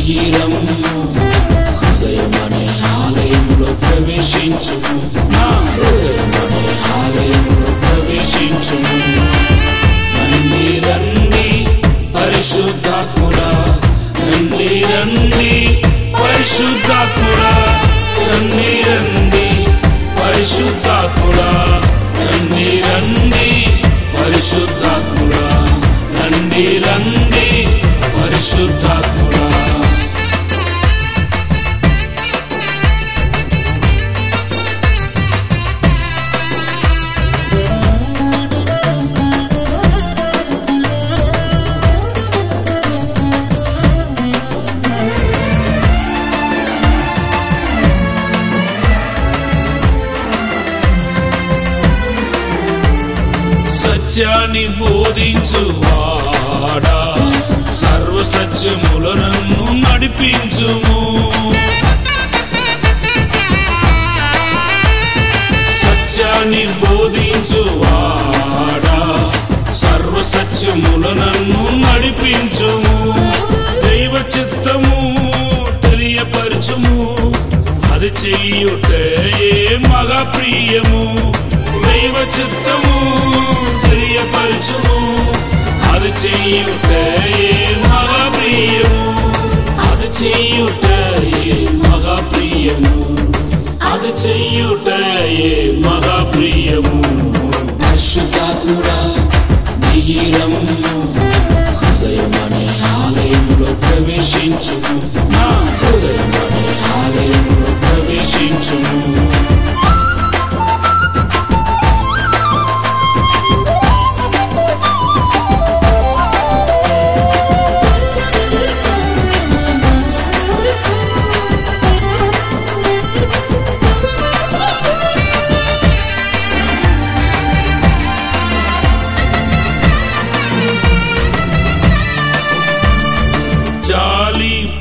ధైర్యము హృదయమనే ఆలయములో ప్రవేశించుము నా హృదయమనే ఆలయములో ప్రవేశించుము రండి రండి పరిశుద్ధాత్ముడా రండి రండి పరిశుద్ధాత్ముడా రండి రండి పరిశుద్ధాత్ముడా రండి రండి పరిశుద్ధాత్ముడా రండి రండి పరిశుద్ధాత్ముడా సత్యాన్ని బోధించువాడా సర్వ సత్యముల నన్ను నడిపించుము సత్యాన్ని బోధించువాడా సర్వ సత్యముల నన్ను నడిపించుము దైవ చిత్తము తెలియపరచుము అది చెయ్యుటే మగా ప్రియము దైవ చిత్తము తెలియపరచుము అది చెయ్యుటే మగా ప్రియము అది చెయ్యుటే మగా ప్రియము అది చెయ్యుటే మగా ప్రియము పరిశుద్ధాత్ముడా ధైర్యము హృదయమనే ఆలయములో ప్రవేశించుము నా హృదయమనే ఆలయములో ప్రవేశించుము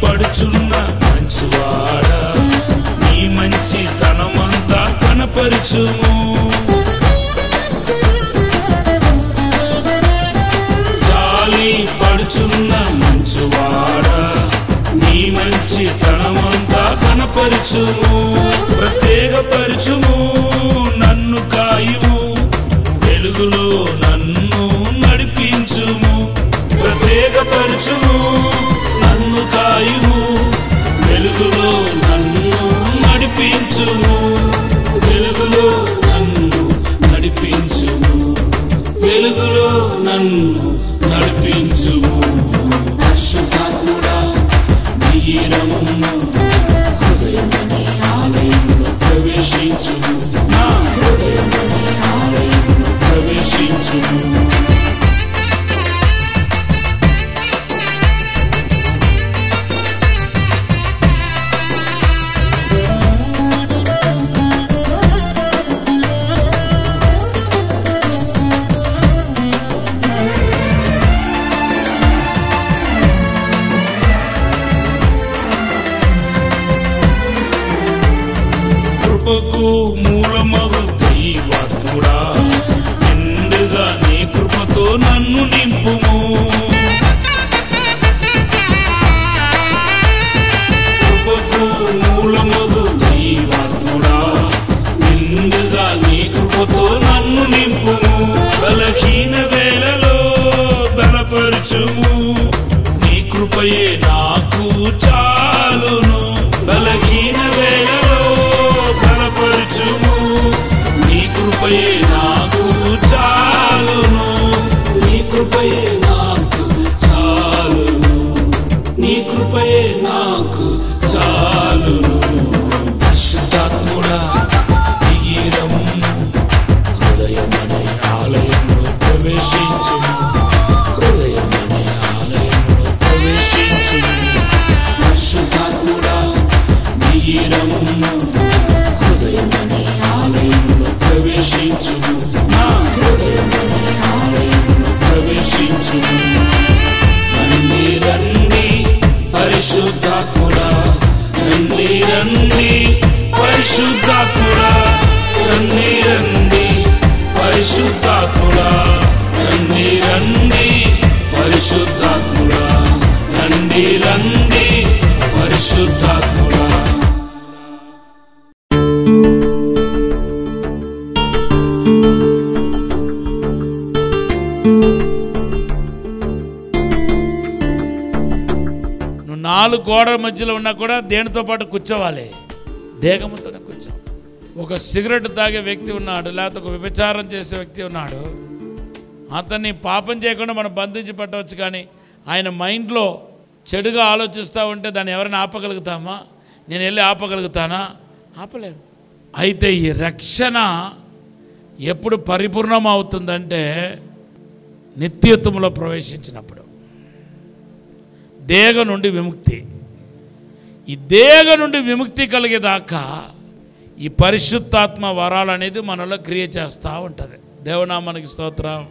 పడుచున్న మంచివాడా నీ మంచి తనమంతా కనపరచుము జాలి పడుచున్న మంచివాడా నీ మంచి తనమంతా కనపరచుము ప్రత్యేకపరచుము నన్ను కాయుము వెలుగులో నన్ను నడిపించుము ప్రత్యేకపరచుము నన్ను కాయుము వెలుగులో నన్ను నడిపించుము వెలుగులో నన్ను నడిపించుము వెలుగులో నన్ను నడిపించుము పరిశుద్ధాత్ముడా ధైర్యము హృదయమనే ఆలయంలో ప్రవేశించుము నా హృదయమనే ఆలయంలో ప్రవేశించుము కృపకు మూలమగు దైవాత్ముడా నిండుగా నీ కృపతో నన్ను నింపుము కృపకు మూలమగు దైవాత్ముడా నిండుగా నీ కృపతో నన్ను నింపుము బలహీన వేళలో బలపరచుము నీ కృపయే నాకు చాలును బలహీన వేళలో బలపరచుము నీ కృపయే నాకు చాలును నీ కృపయే నాకు చాలును నీ కృపయే నాకు చాలును పరిశుద్ధాత్ముడా ధైర్యము హృదయమనే ఆలయంలో ప్రవేశించుము హృదయమనే ఆలయంలో ప్రవేశించుము పరిశుద్ధాత్ముడా ధైర్యము హృదయమనే ఆలయంలో ప్రవేశించుము నా హృదయమనే ఆలయంలో ప్రవేశించుము రండి రండి పరిశుద్ధాత్ముడా రండి రండి పరిశుద్ధాత్ముడా రండి రండి పరిశుద్ధాత్ముడా రండి రండి పరిశుద్ధాత్ముడా రండి రండి 4 గోడల మధ్యలో ఉన్నా కూడా దేనితో పాటు కూర్చోవాలి, దేహముతోనే కూర్చోవాలి. ఒక సిగరెట్ తాగే వ్యక్తి ఉన్నాడు, లేకపోతే ఒక వ్యభిచారం చేసే వ్యక్తి ఉన్నాడు, అతన్ని పాపం చేయకుండా మనం బంధించి పెట్టవచ్చు. కానీ ఆయన మైండ్లో చెడుగా ఆలోచిస్తూ ఉంటే దాన్ని ఎవరైనా ఆపగలుగుతామా? నేను వెళ్ళి ఆపగలుగుతానా? ఆపలేము. అయితే ఈ రక్షణ ఎప్పుడు పరిపూర్ణం అవుతుందంటే నిత్యత్వంలో ప్రవేశించినప్పుడు. దేహ నుండి విముక్తి. ఈ దేహ నుండి విముక్తి కలిగేదాకా ఈ పరిశుద్ధాత్మ వరాలు అనేది మనలో క్రియ చేస్తూ ఉంటుంది. దేవనామానికి స్తోత్రం.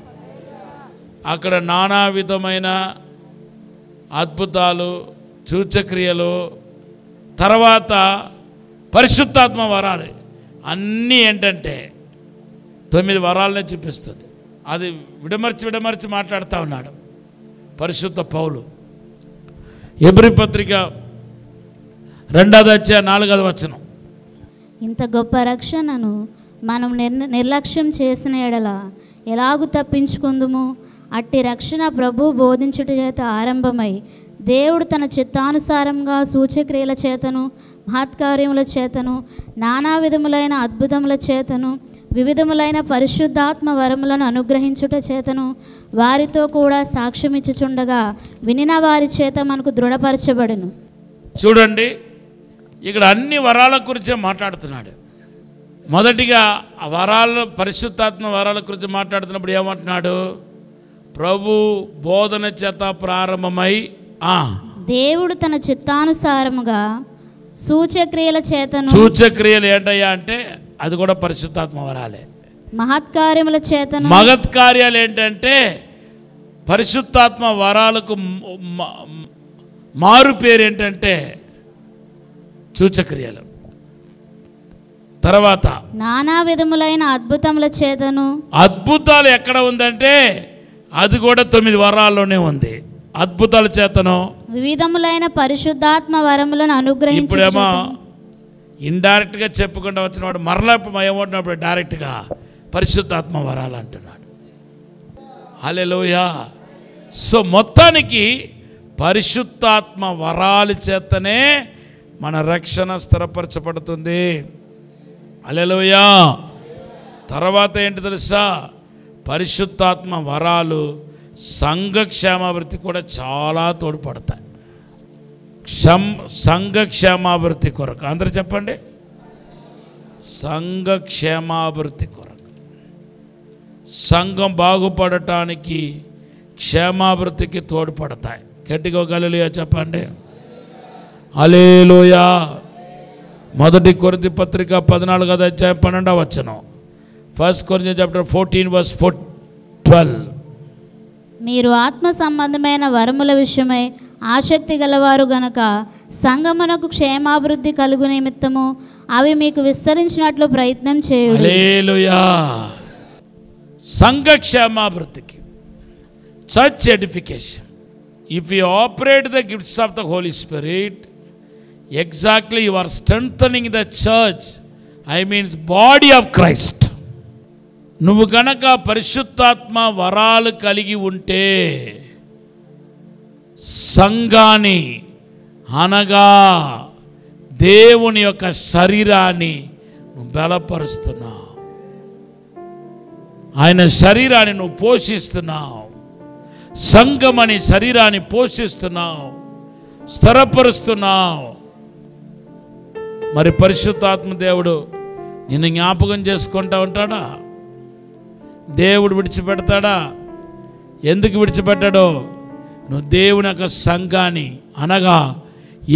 అక్కడ నానా విధమైన అద్భుతాలు, సూచక్రియలు, తర్వాత పరిశుద్ధాత్మ వరాలు అన్నీ ఏంటంటే 9 వరాలనే చూపిస్తుంది. అది విడమర్చి మాట్లాడుతూ ఉన్నాడు పరిశుద్ధ పౌలు. హెబ్రీ పత్రిక 2వ అధ్యాయం 4వ వచనం. ఇంత గొప్ప రక్షణను మనం నిర్లక్ష్యం చేసిన ఎడల ఎలాగూ తప్పించుకుందుము? అట్టి రక్షణ ప్రభు బోధించుట చేత ఆరంభమై దేవుడు తన చిత్తానుసారంగా సూచక్రియల చేతను మహత్కార్యముల చేతను నానా విధములైన అద్భుతముల చేతను వివిధములైన పరిశుద్ధాత్మ వరములను అనుగ్రహించుట చేతను వారితో కూడా సాక్ష్యమిచ్చుచుండగా వినిన వారి చేత మనకు దృఢపరచబడును. చూడండి, ఇక్కడ అన్ని వరాల గురించే మాట్లాడుతున్నాడు. మొదటిగా ఆ వరాల పరిశుద్ధాత్మ వరాల గురించి మాట్లాడుతున్నప్పుడు ఏమంటున్నాడు? ప్రభు బోధన చేత ప్రారంభమై దేవుడు తన చిత్తానుసారముగా సూచక్రియల చేతను. సూచక్రియలు ఏంటయ్యా అంటే అది కూడా పరిశుద్ధాత్మ వరాలే. మహత్కార్యముల చేతను. మహత్కార్యాలు ఏంటంటే పరిశుద్ధాత్మ వరాలకు మారు పేరు ఏంటంటే సూచక్రియలు. తర్వాత నానా విధములైన అద్భుతముల చేతను. అద్భుతాలు ఎక్కడ ఉందంటే అది కూడా 9 వరాల్లోనే ఉంది. అద్భుతాల చేతను వివిధములైన పరిశుద్ధాత్మ వరములను అనుగ్రహించు. ఇప్పుడేమో ఇండైరెక్ట్గా చెప్పుకుంటూ వచ్చిన వాడు మరలా ఏమంటున్నప్పుడు డైరెక్ట్గా పరిశుద్ధాత్మ వరాలు అంటున్నాడు. హల్లెలూయా. సో మొత్తానికి పరిశుద్ధాత్మ వరాల చేతనే మన రక్షణ స్థిరపరచబడుతుంది. హల్లెలూయా. తర్వాత ఏంటి తెలుసా? పరిశుద్ధాత్మ వరాలు సంఘ క్షేమాభివృద్ధి కూడా చాలా తోడ్పడతాయి. సంఘ క్షేమాభివృద్ధి కొరకు అందరూ చెప్పండి. సంఘ క్షేమాభివృద్ధి కొరకు, సంఘం బాగుపడటానికి క్షేమాభివృద్ధికి తోడ్పడతాయి. గట్టిగా హల్లెలూయా చెప్పండి. హల్లెలూయా. 1 కొరింథీ పత్రిక 14వ అధ్యాయం 12వ వచనం. 1 కొరింథీ చాప్టర్ 14:12. మీరు ఆత్మ సంబంధమైన వరముల విషయమై ఆసక్తి గలవారు గనక సంగమునకు క్షేమాభివృద్ధి కలుగు నిమిత్తము అవి మీకు విస్తరించినట్లు ప్రయత్నం చేయుడి. హల్లెలూయా. సంఘ క్షేమాభివృద్ధికి, church edification. If you operate the gifts of the Holi Spirit, exactly you are strengthening the church, I means body of Christ. నువ్వు గనక పరిశుద్ధాత్మ వరాలు కలిగి ఉంటే సంఘాన్ని అనగా దేవుని యొక్క శరీరాన్ని నువ్వు బలపరుస్తున్నావు. ఆయన శరీరాన్ని నువ్వు పోషిస్తున్నావు. సంఘం అనే శరీరాన్ని పోషిస్తున్నావు, స్థిరపరుస్తున్నావు. మరి పరిశుద్ధాత్మ దేవుడు నిన్ను జ్ఞాపకం చేసుకుంటూ ఉంటాడా? దేవుడు విడిచిపెడతాడా? ఎందుకు విడిచిపెట్టాడో? నువ్వు దేవుని యొక్క సంఘాన్ని అనగా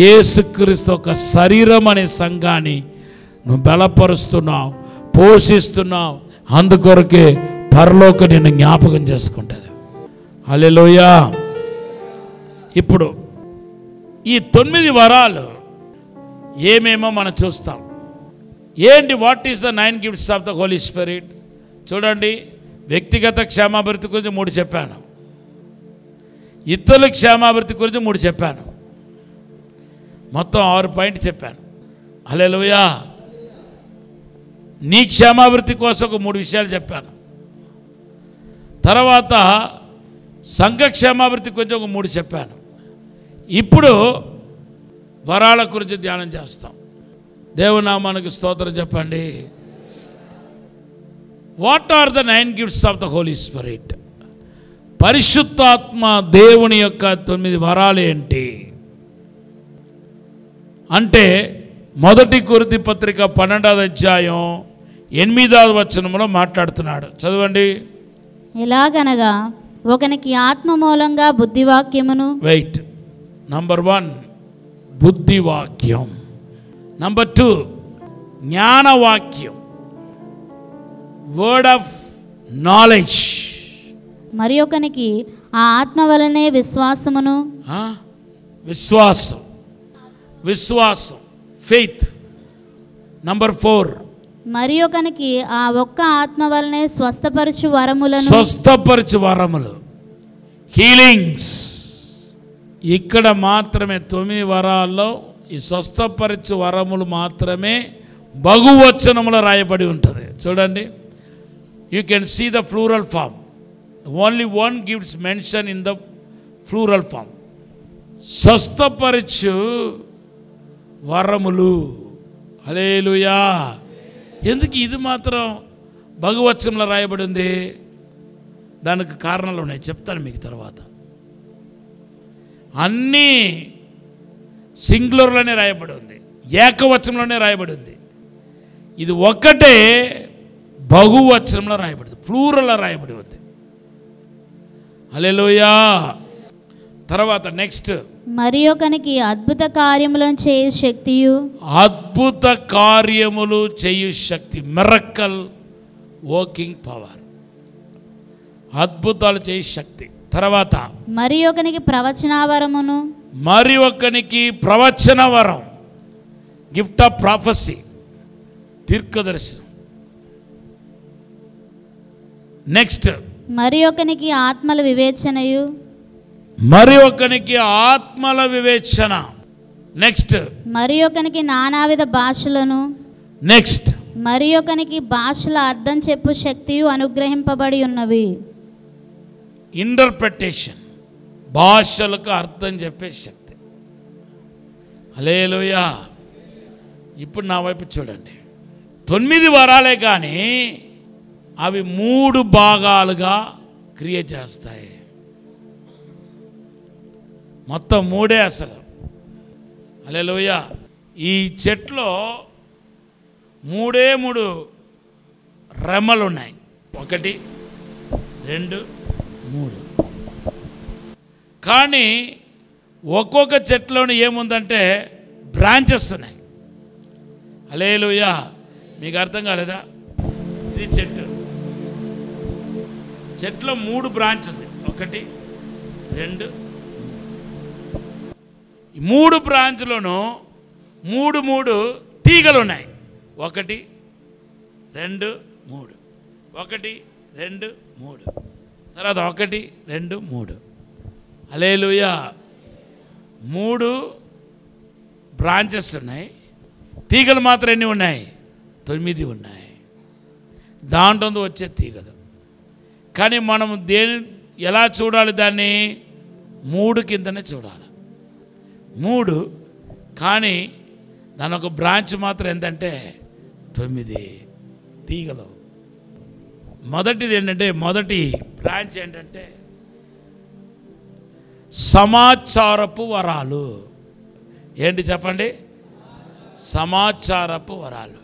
యేసుక్రీస్తు ఒక శరీరం అనే సంఘాన్ని నువ్వు బలపరుస్తున్నావు, పోషిస్తున్నావు. అందుకొరకే పరలోకం నిన్ను జ్ఞాపకం చేసుకుంటుంది. హల్లెలూయా. ఇప్పుడు ఈ 9 వరాలు ఏమేమో మనం చూస్తాం. ఏంటి? What is the 9 gifts of the Holi spirit? చూడండి, వ్యక్తిగత క్షేమాభివృద్ధి గురించి 3 చెప్పాను, ఇతరుల క్షేమాభివృద్ధి గురించి 3 చెప్పాను, మొత్తం 6 పాయింట్ చెప్పాను. హల్లెలూయా. నీ క్షేమాభివృద్ధి కోసం ఒక 3 విషయాలు చెప్పాను. తర్వాత సంఘ క్షేమాభివృద్ధి గురించి ఒక 3 చెప్పాను. ఇప్పుడు వరాల గురించి ధ్యానం చేస్తాం. దేవునామానికి స్తోత్రం చెప్పండి. What are the 9 gifts of the Holi spirit? పరిశుద్ధాత్మ దేవుని యొక్క 9 వరాలు ఏంటి అంటే, 1 కొరింథీ పత్రిక 12వ అధ్యాయం 8వ వచనంలో మాట్లాడుతున్నాడు. చదవండి. ఎలాగనగా ఒకనికి ఆత్మ మూలంగా బుద్ధివాక్యమును. వెయిట్. నంబర్ 1 బుద్ధివాక్యం. నంబర్ 2 జ్ఞానవాక్యం, వర్డ్ ఆఫ్ నాలెడ్జ్. మరి ఒకనికి ఆ ఆత్మ వలనే విశ్వాసమును. విశ్వాసం ఫెయిత్. నంబర్ 4 మరి ఒకనికి ఆ ఒక్క ఆత్మ వలనే స్వస్థపరచు వరములు, హీలింగ్స్. ఇక్కడ మాత్రమే 9 వరాల్లో ఈ స్వస్థపరచు వరములు మాత్రమే బహువచనములో రాయబడి ఉంటుంది. చూడండి, you can see the plural form. Only 1 gifts mention in the plural form. స్వస్థపరచు వరములు. హల్లెలూయా. ఎందుకు ఇది మాత్రం బహువచనంలో రాయబడి ఉంది? దానికి కారణాలు ఉన్నాయి, చెప్తాను మీకు తర్వాత. అన్నీ సింగులర్లోనే రాయబడి ఉంది, ఏకవచనంలోనే రాయబడి ఉంది. ఇది ఒక్కటే బహువచనంలో రాయబడింది, ప్లూరల్లో రాయబడి ఉంది. హల్లెలూయా. తర్వాత నెక్స్ట్, మరి ఒకనికి అద్భుత కార్యములను చేయు శక్తియు. అద్భుత కార్యములు చేయు శక్తి, మిరకల్ వర్కింగ్ పవర్, అద్భుతాలు చేయు శక్తి. తర్వాత మరి ఒకనికి ప్రవచనవరమును. మరి ఒకనికి ప్రవచన వరం, గిఫ్ట్ ఆఫ్ ప్రాఫెసీ, దీర్ఘదర్శనం. నెక్స్ట్, మరి ఒకనికి ఆత్మల వివేచనయు. మరి ఒకనికి ఆత్మల వివేచన. నెక్స్ట్, మరి ఒకనికి నానావిధ భాషలను. నెక్స్ట్, మరి ఒకనికి భాషల అర్థం చెప్పు శక్తియు అనుగ్రహింపబడి ఉన్నవి. ఇంటర్ప్రిటేషన్, భాషలకు అర్థం చెప్పే శక్తి. హల్లెలూయా. ఇప్పుడు నా వైపు చూడండి. 9 వరాలే కానీ అవి 3 భాగాలుగా క్రియ చేస్తాయి. మొత్తం 3 అసలు. హల్లెలూయా. ఈ చెట్లో 3 రెమ్మలు ఉన్నాయి. 1 2 3. కానీ ఒక్కొక్క చెట్లోని ఏముందంటే బ్రాంచెస్ ఉన్నాయి. హల్లెలూయా. మీకు అర్థం కాలేదా? ఇది చెట్లో 3 బ్రాంచ్ ఉంది. 1 2 3 బ్రాంచ్లోనూ 3 తీగలు ఉన్నాయి. 1 2 3, 1 2 3, తర్వాత 1 2 3. హల్లెలూయా. 3 బ్రాంచెస్ ఉన్నాయి. తీగలు మాత్రం ఎన్ని ఉన్నాయి? 9 ఉన్నాయి. దాంట్లో వచ్చే తీగలు. కానీ మనం ఎలా చూడాలి? దాన్ని 3 కిందనే చూడాలి. 3, కానీ దాని ఒక బ్రాంచ్ మాత్రం ఏంటంటే 9 తీగలు. మొదటిది ఏంటంటే, మొదటి బ్రాంచ్ ఏంటంటే సమాచారపు వరాలు. ఏంటి చెప్పండి? సమాచారపు వరాలు,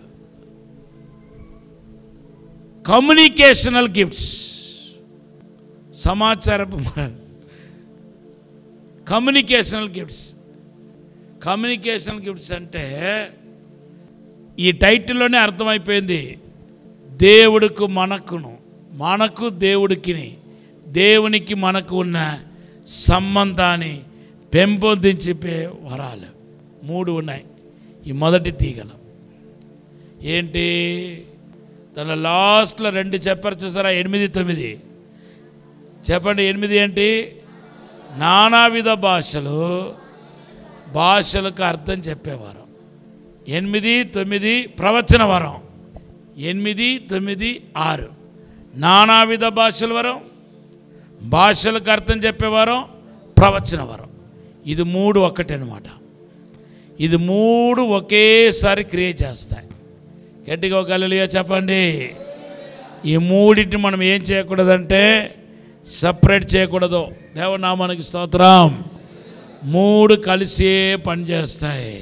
కమ్యూనికేషనల్ గిఫ్ట్స్. సమాచారపు కమ్యూనికేషనల్ గిఫ్ట్స్. కమ్యూనికేషనల్ గిఫ్ట్స్ అంటే ఈ టైటిల్లోనే అర్థమైపోయింది. దేవుడికి మనకు దేవుడికి, దేవునికి మనకు ఉన్న సంబంధాన్ని పెంపొందించే వరాలు 3 ఉన్నాయి. ఈ మొదటి తీగలు ఏంటి? దాని లాస్ట్లో 2 చెప్పారు చూసారా? 8 9. చెప్పండి, 8 ఏంటి? నానావిధ భాషలకు అర్థం చెప్పేవారు. 8 9 ప్రవచన వరం. 8 9 6 నానావిధ భాషల వరం, భాషలకు అర్థం చెప్పేవారం, ప్రవచన వరం. ఇది 3 ఒక్కటే అనమాట. ఇది 3 ఒకేసారి క్రియేట్ చేస్తాయి. గట్టిగా ఒక హల్లెలూయా చెప్పండి. ఈ 3టిని మనం ఏం చేయకూడదంటే సపరేట్ చేయకూడదు. దేవనామానికి స్తోత్రం. 3 కలిసే పనిచేస్తాయి.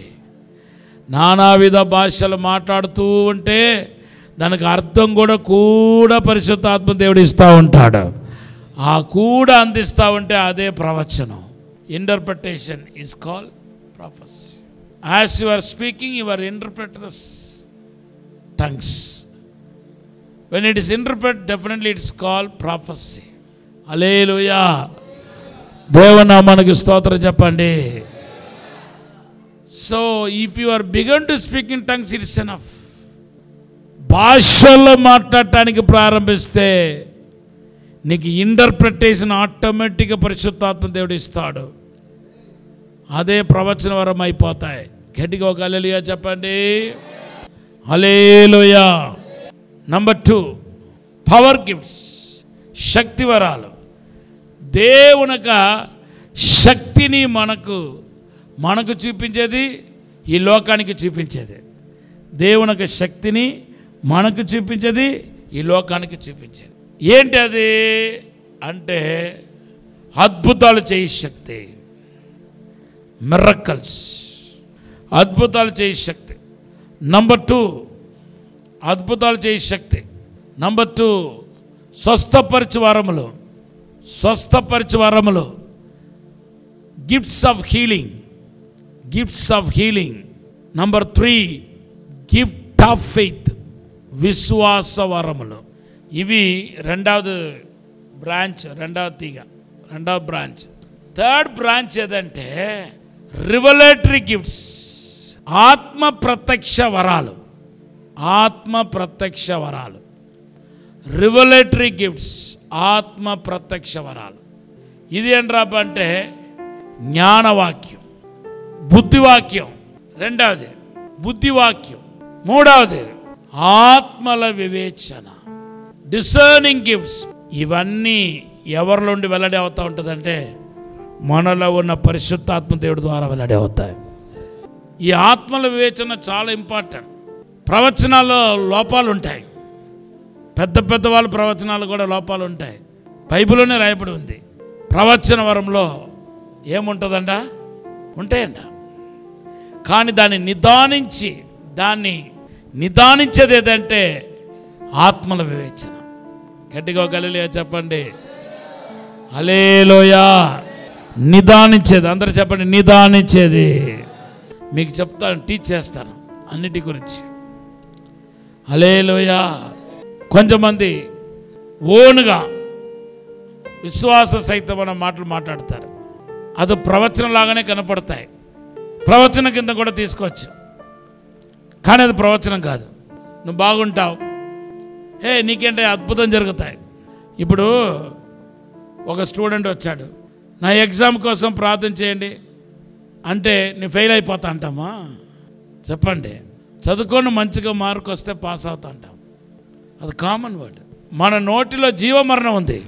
నానావిధ భాషలు మాట్లాడుతూ ఉంటే దానికి అర్థం కూడా పరిశుద్ధాత్మ దేవుడు ఇస్తూ ఉంటాడు. ఆ కూడా అందిస్తూ ఉంటే అదే ప్రవచనం. Interpretation is called prophecy. As you are speaking you are interpret the tongues. When it is interpret definitely it's called prophecy. Hallelujah. దేవనామానికి స్తోత్రం చెప్పండి. So if you are begun to speak in tongues it's enough. భాషల్లో మాట్లాడటానికి ప్రారంభిస్తే నీకు interpretation ఆటోమేటిక్గా పరిశుద్ధాత్మ దేవుడు ఇస్తాడు. అదే ప్రవచన వరం అయిపోతాయి. గట్టిగా ఒక హల్లెలూయా చెప్పండి. హల్లెలూయా. నంబర్ 2 పవర్ గిఫ్ట్స్, శక్తి వరాలు. దేవునిక శక్తిని మనకు చూపించేది, ఈ లోకానికి చూపించేది. దేవునిక శక్తిని మనకు చూపించేది, ఈ లోకానికి చూపించేది. ఏంటి అది అంటే అద్భుతాలు చేయి శక్తి, మిరకల్స్, అద్భుతాలు చేయి శక్తి. నంబర్ 2 అద్భుతాలు చేయి శక్తి. నంబర్ 2 స్వస్థపరిచే వరములు, gifts of healing. Number 3 gift of faith, విశ్వాస వరములు. ఇవి రెండవ బ్రాంచ్. థర్డ్ బ్రాంచ్ ఏదంటే రివలేటరీ గిఫ్ట్స్, ఆత్మ ప్రత్యక్ష వరాలు. రివలేటరీ గిఫ్ట్స్, ఆత్మ ప్రత్యక్ష వరాలు. ఇది ఏంట్రాబ్ అంటే జ్ఞానవాక్యం, బుద్ధివాక్యం. రెండవది బుద్ధివాక్యం. మూడవది ఆత్మల వివేచన, డిసర్నింగ్ గిఫ్ట్స్. ఇవన్నీ ఎవరి నుండి వెల్లడి అవుతూ ఉంటుందంటే మనలో ఉన్న పరిశుద్ధాత్మ దేవుడి ద్వారా వెల్లడి అవుతాయి. ఈ ఆత్మల వివేచన చాలా ఇంపార్టెంట్. ప్రవచనాల్లో లోపాలు ఉంటాయి. పెద్ద వాళ్ళ ప్రవచనాలు కూడా లోపాలు ఉంటాయి. బైబిల్లోనే రాయబడి ఉంది. ప్రవచన వరంలో ఏముంటుందంట? ఉంటాయంట. కానీ దాన్ని నిదానించేది ఏదంటే ఆత్మల వివేచన. గట్టిగా ఒక హల్లెలూయా చెప్పండి. హల్లెలూయా. నిదానించేది. అందరూ చెప్పండి, నిదానించేది. మీకు చెప్తాను, టీచ్ చేస్తాను అన్నిటి గురించి. హల్లెలూయా. కొంతమంది ఓనుగా విశ్వాస సహితమైన మాటలు మాట్లాడతారు. అది ప్రవచనంలాగానే కనపడతాయి. ప్రవచనం కింద కూడా తీసుకోవచ్చు, కానీ అది ప్రవచనం కాదు. నువ్వు బాగుంటావు, నీకేంటే అద్భుతం జరుగుతాయి. ఇప్పుడు ఒక స్టూడెంట్ వచ్చాడు, నా ఎగ్జామ్ కోసం ప్రార్థన చేయండి అంటే నీ ఫెయిల్ అయిపోతా అంటామా? చెప్పండి. చదువుకొని మంచిగా మార్కు వస్తే పాస్ అవుతా అంటాం. అది కామన్ వర్డ్. మన నోటిలో జీవమరణం ఉంది.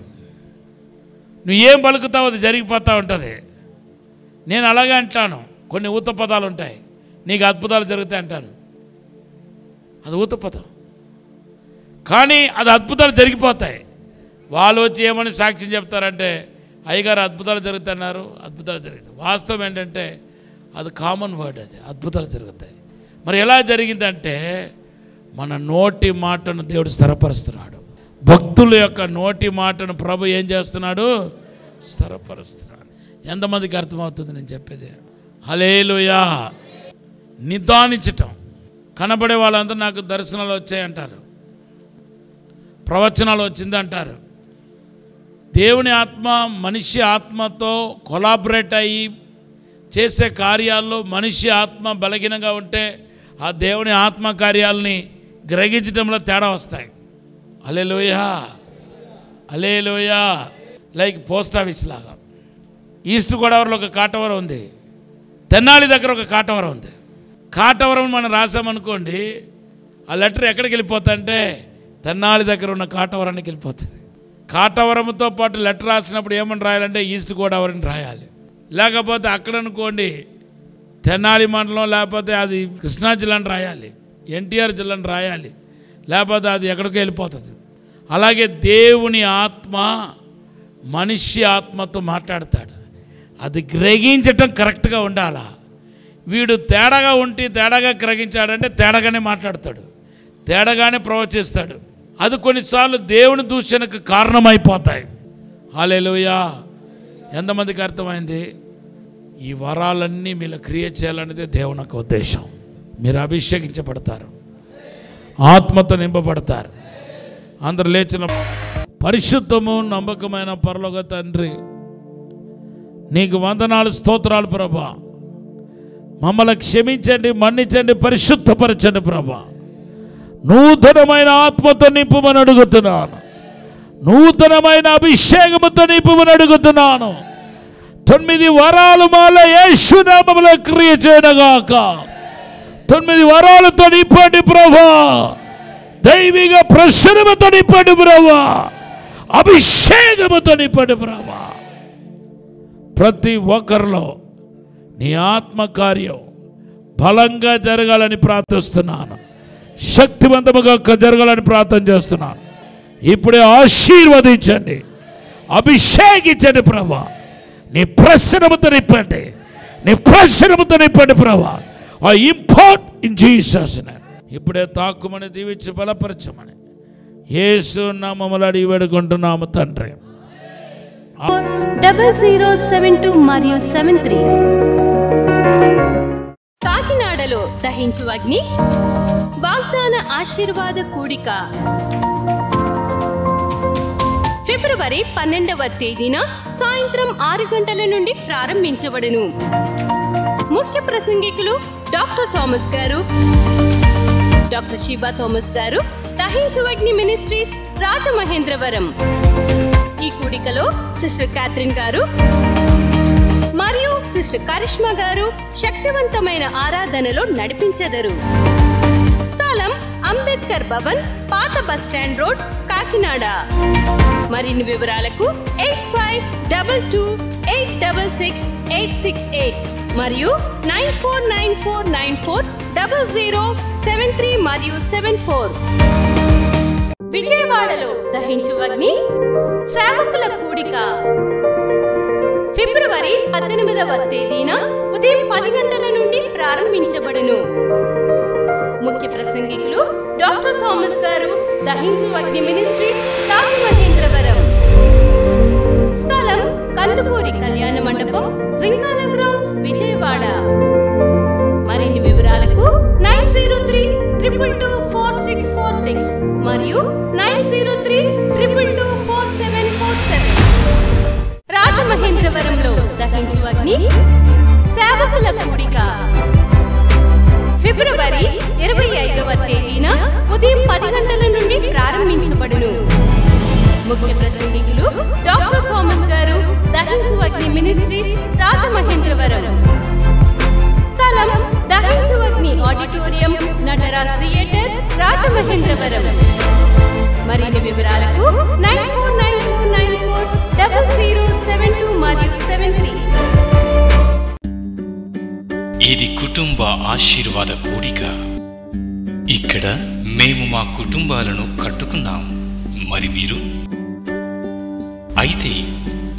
నువ్వు ఏం పలుకుతావు అది జరిగిపోతూ ఉంటుంది. నేను అలాగే అంటాను. కొన్ని ఊత పదాలు ఉంటాయి, నీకు అద్భుతాలు జరుగుతాయి అంటాను. అది ఊత పదం, కానీ అది అద్భుతాలు జరిగిపోతాయి. వాళ్ళు వచ్చి ఏమని సాక్ష్యం చెప్తారంటే అయ్యగారు అద్భుతాలు జరుగుతున్నారు, అద్భుతాలు జరుగుతాయి. వాస్తవం ఏంటంటే అది కామన్ వర్డ్. అది అద్భుతాలు జరుగుతాయి. మరి ఎలా జరిగిందంటే మన నోటి మాటను దేవుడు స్థిరపరుస్తున్నాడు. భక్తుల యొక్క నోటి మాటను ప్రభు ఏం చేస్తున్నాడు? స్థిరపరుస్తున్నాడు. ఎంతమందికి అర్థమవుతుంది నేను చెప్పేది? హల్లెలూయా. నిదానించటం. కనబడే వాళ్ళందరూ నాకు దర్శనాలు వచ్చాయంటారు, ప్రవచనాలు వచ్చిందంటారు. దేవుని ఆత్మ మనిషి ఆత్మతో కొలాబరేట్ అయ్యి చేసే కార్యాల్లో మనిషి ఆత్మ బలహీనంగా ఉంటే ఆ దేవుని ఆత్మ కార్యాలని గ్రహించడంలో తేడా వస్తాయి. హల్లెలూయా. హల్లెలూయా. లైక్ పోస్ట్ ఆఫీస్ లాగా ఈస్ట్ గోదావరిలో ఒక కాటవరం ఉంది, తెనాలి దగ్గర ఒక కాటవరం ఉంది. కాటవరం మనం రాసామనుకోండి, ఆ లెటర్ ఎక్కడికి వెళ్ళిపోతుందంటే తెనాలి దగ్గర ఉన్న కాటవరానికి వెళ్ళిపోతుంది. కాటవరంతో పాటు లెటర్ రాసినప్పుడు ఏమని రాయాలంటే ఈస్ట్ గోదావరిని రాయాలి. లేకపోతే అక్కడ అనుకోండి తెనాలి మండలం, లేకపోతే అది కృష్ణా జిల్లాని రాయాలి, ఎన్టీఆర్ జిల్లాని రాయాలి, లేకపోతే అది ఎక్కడికి వెళ్ళిపోతుంది. అలాగే దేవుని ఆత్మ మనిషి ఆత్మతో మాట్లాడతాడు. అది గ్రహించటం కరెక్ట్గా ఉండాలా. వీడు తేడాగా ఉంటే తేడాగా గ్రహించాడంటే తేడాగానే మాట్లాడతాడు, తేడాగానే ప్రవచిస్తాడు. అది కొన్నిసార్లు దేవుని దూషణకు కారణమైపోతాయి. హల్లెలూయా. ఎంతమందికి అర్థమైంది? ఈ వరాలన్నీ మీరు క్రియ చేయాలనేది దేవుని యొక్క ఉద్దేశం. మీరు అభిషేకించబడతారు, ఆత్మతో నింపబడతారు. అందరు లేచిన పరిశుద్ధము నమ్మకమైన పరలోక తండ్రి, నీకు వందనాలు, స్తోత్రాలు ప్రభా. మమ్మల్ని క్షమించండి, మన్నించండి, పరిశుద్ధపరచండి ప్రభా. నూతనమైన ఆత్మతో నింపమని అడుగుతున్నాను, నూతనమైన అభిషేకముతో నింపమని అడుగుతున్నాను. 9 వరాలు మాల యేసు నామములో క్రియ చేయనగాక. 9 వరాలతో నింపండి ప్రభా, దైవిక ప్రసన్నముతో నింపండి ప్రభా, అభిషేకముతో నింపండి ప్రభా. ప్రతి ఒక్కరిలో నీ ఆత్మకార్యం బలంగా జరగాలని ప్రార్థిస్తున్నాను, శక్తివంతముగా జరగాలని ప్రార్థన చేస్తున్నాను. ఇప్పుడే ఆశీర్వదించండి, అభిషేకించండి ప్రభా. నీ ప్రసన్నముతో నింపండి, నీ ప్రసన్నముతో నింపండి ప్రభా. I import in Jesus name. ఇప్పుడే తాకుమని దీవించి బలపరచమని యేసు నామములో అడిగి వేడుకుంటున్నాము తండ్రి. 0072 మరియు 73. కాకినాడలో దహించు అగ్ని వాగ్దాన ఆశీర్వాద కూడిక ఫిబ్రవరి 12వ తేదీన సాయంత్రం 6 గంటల నుండి ప్రారంభించబడును. ముఖ్య ప్రసంగికులు డాక్టర్ థామస్ గారు, డాక్టర్ షీబా థామస్ గారు, దహించు అగ్ని మినిస్ట్రీస్ రాజమహేంద్రవరం. ఈ కూడికలో సిస్టర్ క్యాథరిన్ గారు మరియు సిస్టర్ కరిష్మా గారు శక్తివంతమైన ఆరాధనలో నడిపించెదరు. స్థలం అంబేద్కర్ భవన్, పాత బస్ స్టాండ్ రోడ్, కాకినాడ. మరిన్ని వివరాలకు 8522866868 మరియు 9494940073 మరియు 74. విజయవాడలో దహించు అగ్ని సేవకుల కూడిక ఫిబ్రవరి 18వ తేదీన ఉదయం 10 గంటల నుండి ప్రారంభించబడును. ముఖ్య ప్రసంగికులు డాక్టర్ థామస్ గారు, దహించు అగ్ని మినిస్ట్రీస్ రాజమహేంద్రవరం. స్థలం కందుకూరి కళ్యాణ మండపం, జింకానా గ్రౌండ్స్, విజయవాడ. మరిన్ని వివరాలకు 9032224646 మరియు 9032224747. రాజమహేంద్రవరంలో దహించు అగ్ని సేవకుల కూడిక ఫిబ్రవరి 25వ తేదీన ఉదయం 10 గంటల నుండి ప్రారంభించబడును. ముఖ్య ప్రసంగికులు డాక్టర్ థామస్ గారు, దహించు అగ్ని మినిస్ట్రీస్ రాజమహేంద్రవరం. స్థలం దహించు అగ్ని ఆడిటోరియం, నటరాజ్ థియేటర్, రాజమహేంద్రవరం. మరిన్ని వివరాలకు 9494940072 మరియు 73. ఇది కుటుంబ ఆశీర్వాద కూడిక. ఇక్కడ మేము మా కుటుంబాలను కట్టుకున్నాం, మరి మీరు? అయితే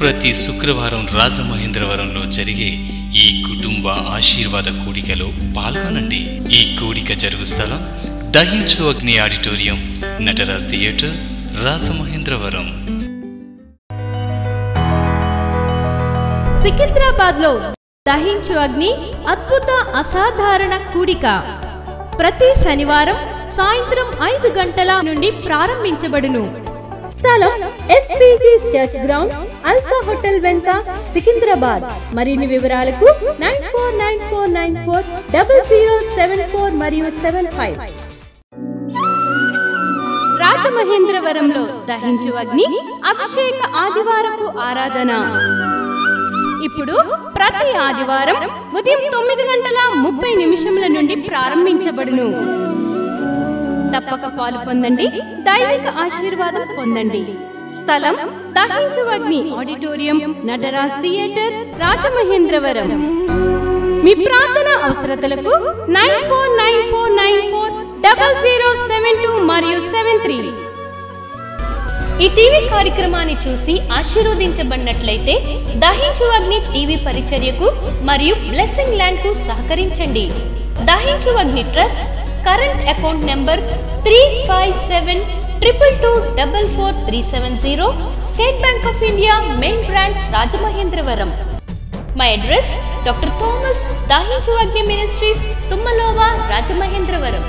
ప్రతి శుక్రవారం రాజమహేంద్రవరంలో జరిగే ఈ కుటుంబ ఆశీర్వాద కూడికలో పాల్గొనండి. ఈ కూడిక జరుగు స్థలం దహించు అగ్ని ఆడిటోరియం, నటరాజ్ థియేటర్, రాజమహేంద్రవరం. సికింద్రాబాద్ లో దహించు అగ్ని అద్భుత అసాధారణ కూడిక ప్రతి శనివారం సాయంత్రం 5 గంటల నుండి ప్రారంభించబడును. స్థలం SPG church ground, alpha hotel వెనుక, సికింద్రాబాద్. మరిన్ని వివరాలకు 9494940074 మరియు 75. రాజమహేంద్రవరంలో దహించు అగ్ని అభిషేక ఆదివారపు ఆరాధన ఇప్పుడు ప్రతి ఆదివారం ఉదయం 9:30 నుండి ప్రారంభించబడును. తప్పక పాలు పొందండి, దైవిక ఆశీర్వాదం పొందండి. స్థలం దహించు అగ్ని ఆడిటోరియం, నటరాజ్ థియేటర్, రాజమహేంద్రవరం. మీ ప్రార్థన అవసరతలకు 9494940072 మరియు 73. ఈ టీవీ కార్యక్రమాన్ని చూసి ఆశీర్వదించబడినట్లయితే దహించు అగ్ని టీవీ పరిచర్యకు మరియు బ్లెస్సింగ్ ల్యాండ్ కు సహకరించండి. Dahinchu Agni trust current account number 357222444370 State Bank of India main branch Rajamahendravaram. My address doctor Thomas Dahinchu Agni ministries తుమ్మలోవా Rajamahendravaram.